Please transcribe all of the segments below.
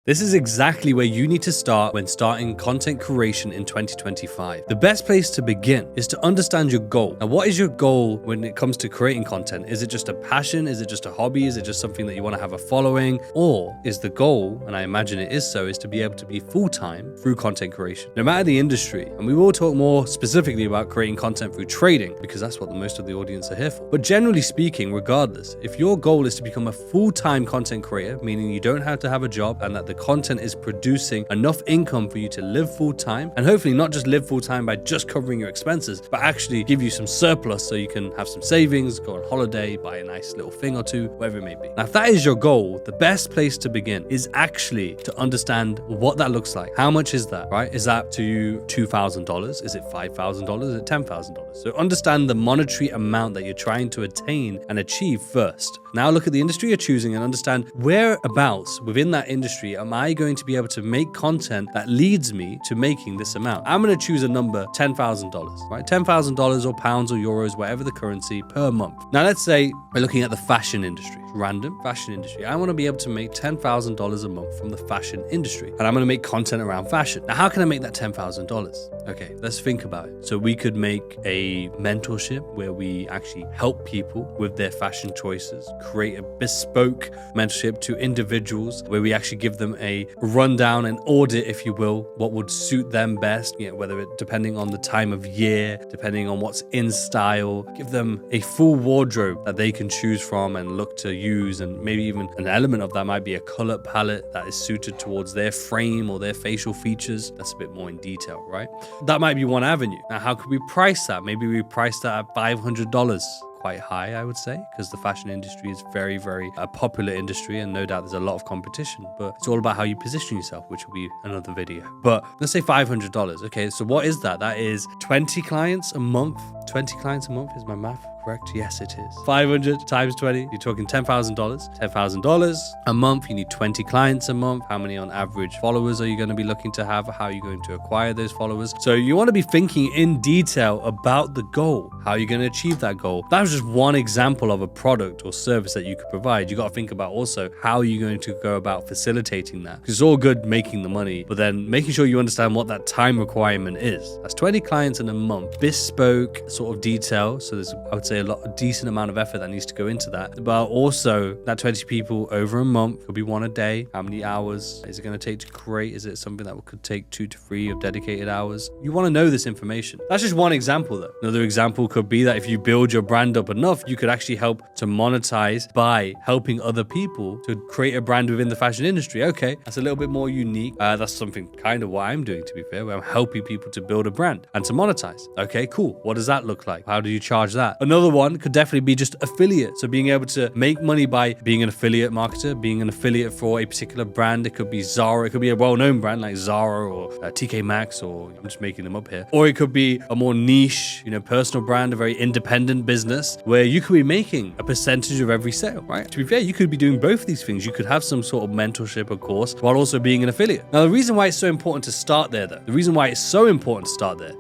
This is exactly where you need to start when starting content creation in 2025. The best place to begin is to understand your goal. Now, what is your goal when it comes to creating content? Is it just a passion? Is it just a hobby? Is it just something that you want to have a following? Or is the goal, and I imagine it is so, is to be able to be full-time through content creation? No matter the industry, and we will talk more specifically about creating content through trading, because that's what most of the audience are here for. But generally speaking, regardless, if your goal is to become a full-time content creator, meaning you don't have to have a job and that the content is producing enough income for you to live full time, and hopefully not just live full time by just covering your expenses, but actually give you some surplus so you can have some savings, go on holiday, buy a nice little thing or two, whatever it may be. Now, if that is your goal, the best place to begin is actually to understand what that looks like. How much is that, right? Is that to you $2,000? Is it $5,000? Is it $10,000? So understand the monetary amount that you're trying to attain and achieve first. Now look at the industry you're choosing and understand whereabouts within that industry am I going to be able to make content that leads me to making this amount. I'm going to choose a number, $10,000, right? $10,000 or pounds or euros, whatever the currency, per month. Now let's say we're looking at the fashion industry, random fashion industry. I want to be able to make $10,000 a month from the fashion industry, and I'm going to make content around fashion. Now, how can I make that $10,000? Okay, let's think about it. So we could make a mentorship where we actually help people with their fashion choices, create a bespoke mentorship to individuals where we actually give them a rundown and audit, if you will, what would suit them best, whether it depending on the time of year, depending on what's in style, give them a full wardrobe that they can choose from and look to use, and maybe even an element of that might be a color palette that is suited towards their frame or their facial features. That's a bit more in detail, right? That might be one avenue. Now, how could we price that? Maybe we price that at $500. Quite high, I would say, because the fashion industry is very, very a popular industry, and no doubt there's a lot of competition, but it's all about how you position yourself, which will be another video. But let's say $500. Okay, so what is that? That is 20 clients a month. 20 clients a month, is my math correct? Yes, it is. 500 times 20, you're talking $10,000. $10,000 a month, you need 20 clients a month. How many on average followers are you going to be looking to have? How are you going to acquire those followers? So you want to be thinking in detail about the goal. How are you going to achieve that goal? That was just one example of a product or service that you could provide. You got to think about also how are you going to go about facilitating that? Because it's all good making the money, but then making sure you understand what that time requirement is. That's 20 clients in a month, bespoke sort of detail. So there's, I would say, a decent amount of effort that needs to go into that. But also that 20 people over a month could be one a day. How many hours is it going to take to create? Is it something that could take 2 to 3 of dedicated hours? You want to know this information. That's just one example though. Another example could be that if you build your brand up enough, you could actually help to monetize by helping other people to create a brand within the fashion industry. Okay, that's a little bit more unique. That's something kind of what I'm doing, to be fair, where I'm helping people to build a brand and to monetize. Okay, cool. What does that look like? How do you charge that? Another one could definitely be just affiliate. So being able to make money by being an affiliate marketer, being an affiliate for a particular brand. It could be Zara. It could be a well-known brand like Zara or TK Maxx, or I'm just making them up here. Or it could be a more niche, personal brand, a very independent business where you could be making a percentage of every sale, right? To be fair, you could be doing both of these things. You could have some sort of mentorship, of course, while also being an affiliate. Now, the reason why it's so important to start there, though,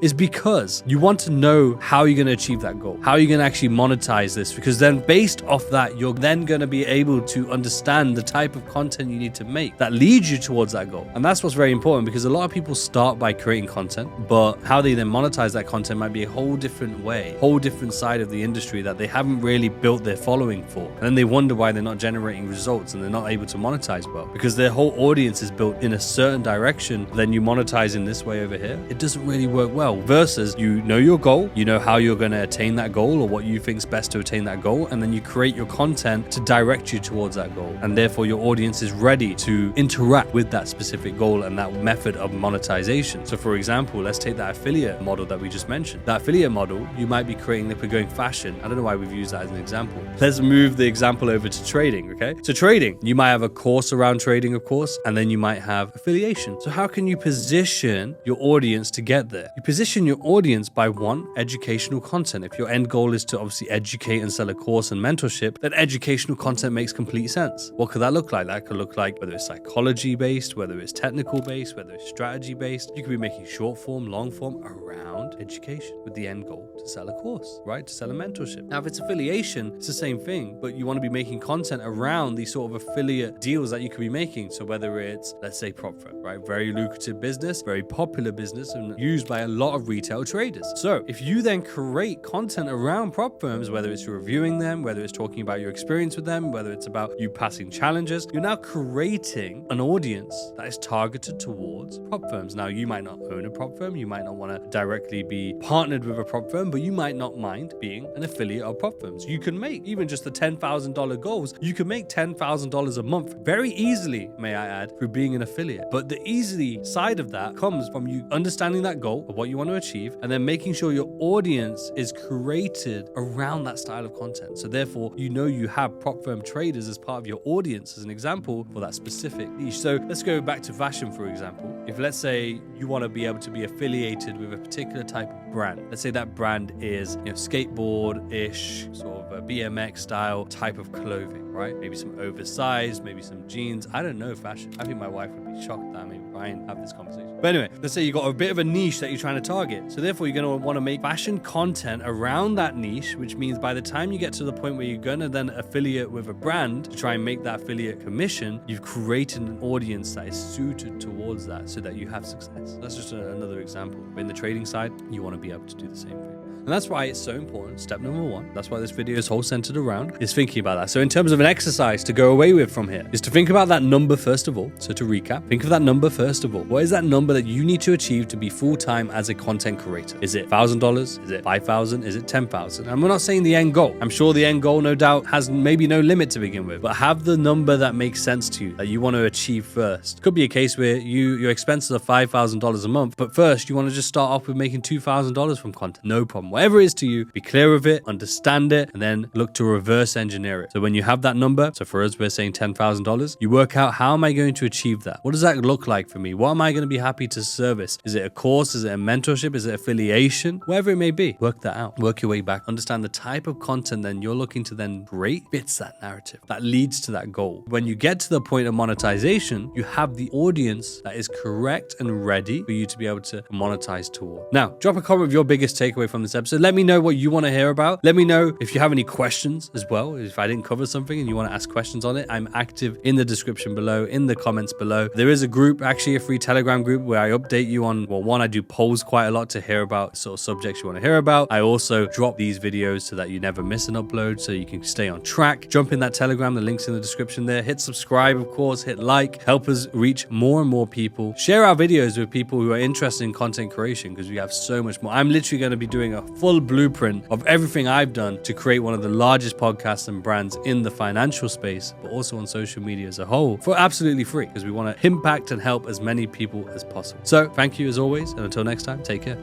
is because you want to know how you're going to achieve that goal. How are you going to actually monetize this? Because then based off that, you're then going to be able to understand the type of content you need to make that leads you towards that goal. And that's what's very important, because a lot of people start by creating content, but how they then monetize that content might be a whole different way, whole different side of the industry that they haven't really built their following for. And then they wonder why they're not generating results and they're not able to monetize well, because their whole audience is built in a certain direction. Then you monetize in this way over here, it doesn't really work well. Versus you know your goal, you know how you're going to attain that goal or what you think's best to attain that goal, and then you create your content to direct you towards that goal, and therefore your audience is ready to interact with that specific goal and that method of monetization. So for example, let's take that affiliate model that we just mentioned. That affiliate model, you might be creating, if we're going fashion, I don't know why we've used that as an example. Let's move the example over to trading, okay? So trading, you might have a course around trading, of course, and then you might have affiliation. So how can you position your audience to get there? You position your audience by one, educational content. If your end goal is to obviously educate and sell a course and mentorship, then educational content makes complete sense. What could that look like? That could look like whether it's psychology based, whether it's technical based, whether it's strategy based. You could be making short form, long form around education with the end goal to sell a course, right? To sell a mentorship. Now, if it's affiliation, it's the same thing, but you want to be making content around these sort of affiliate deals that you could be making. So whether it's, let's say, prop firm, right? Very lucrative business, very popular business, and used by a lot of retail traders. So if you then create content around prop firms, whether it's reviewing them, whether it's talking about your experience with them, whether it's about you passing challenges, you're now creating an audience that is targeted towards prop firms. Now, you might not own a prop firm, you might not want to directly be partnered with a prop firm, but you might not mind being an affiliate of prop firms. You can make even just the $10,000 goals, you can make $10,000 a month very easily, may I add, through being an affiliate. But the easy side of that comes from you understanding that goal of what you want to achieve and then making sure your audience is created around that style of content. So therefore, you have prop firm traders as part of your audience as an example for that specific niche. So let's go back to fashion, for example. If let's say you want to be able to be affiliated with a particular type of brand, let's say that brand is skateboard-ish, sort of a BMX style type of clothing, right? Maybe some oversized, maybe some jeans. I don't know fashion. I think my wife would be shocked that I made Ryan have this conversation. But anyway, let's say you got a bit of a niche that you're trying to target. So therefore, you're going to want to make fashion content around that niche, which means by the time you get to the point where you're going to then affiliate with a brand to try and make that affiliate commission, you've created an audience that is suited towards that so that you have success. That's just another example. But in the trading side, you want to be able to do the same thing. And that's why it's so important. Step number one, that's why this video is whole centered around, is thinking about that. So in terms of an exercise to go away with from here, is to think about that number first of all. So to recap, think of that number first of all. What is that number that you need to achieve to be full-time as a content creator? Is it $1,000? Is it $5,000? Is it $10,000? And we're not saying the end goal. I'm sure the end goal, no doubt, has maybe no limit to begin with, but have the number that makes sense to you, that you want to achieve first. Could be a case where your expenses are $5,000 a month, but first you want to just start off with making $2,000 from content. No problem. Whatever it is to you, be clear with it, understand it, and then look to reverse engineer it. So when you have that number, so for us, we're saying $10,000, you work out, how am I going to achieve that? What does that look like for me? What am I going to be happy to service? Is it a course? Is it a mentorship? Is it affiliation? Whatever it may be, work that out. Work your way back. Understand the type of content then you're looking to then create fits that narrative that leads to that goal. When you get to the point of monetization, you have the audience that is correct and ready for you to be able to monetize toward. Now, drop a comment with your biggest takeaway from this episode. Let me know what you want to hear about. Let me know if you have any questions as well. If I didn't cover something and you want to ask questions on it, I'm active in the description below, in the comments below. There is a group, actually a free Telegram group, where I update you on, well, one, I do polls quite a lot to hear about sort of subjects you want to hear about. I also drop these videos so that you never miss an upload, so you can stay on track. Jump in that Telegram, the link's in the description there. Hit subscribe, of course, hit like, help us reach more and more people. Share our videos with people who are interested in content creation, because we have so much more. I'm literally going to be doing a full blueprint of everything I've done to create one of the largest podcasts and brands in the financial space, but also on social media as a whole, for absolutely free, because we want to impact and help as many people as possible. So thank you as always, and until next time, take care.